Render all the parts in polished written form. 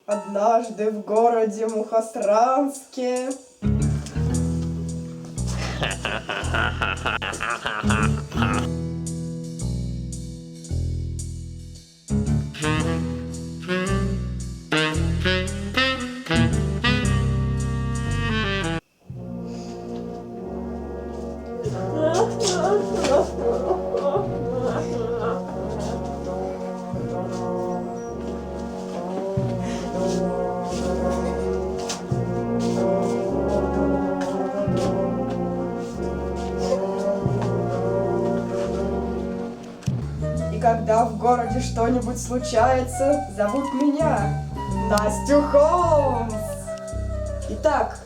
Однажды в городе Мухосранске и когда в городе что-нибудь случается, зовут меня Настю Холмс. Итак,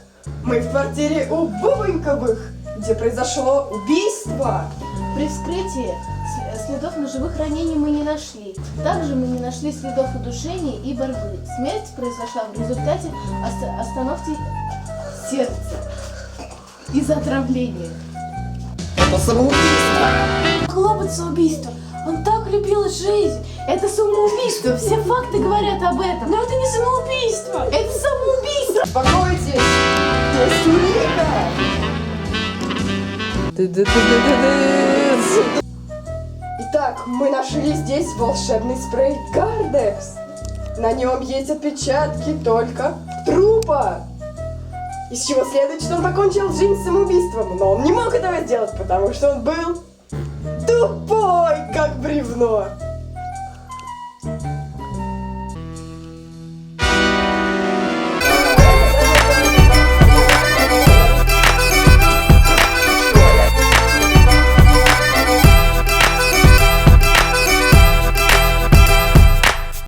мы в квартире у Бубоньковых, где произошло убийство. При вскрытии следов ножевых ранений мы не нашли. Также мы не нашли следов удушения и борьбы. Смерть произошла в результате остановки сердца из-за отравления. Это самоубийство. Могло быть самоубийство. Он так любил жизнь. Это самоубийство. Все факты говорят об этом. Но это не самоубийство. Это самоубийство. Успокойтесь. Здесь Ника. Итак, мы нашли здесь волшебный спрей Гардекс. На нем есть отпечатки только трупа. Из чего следует, что он покончил жизнь самоубийством. Но он не мог этого сделать, потому что он был тупой, как бревно.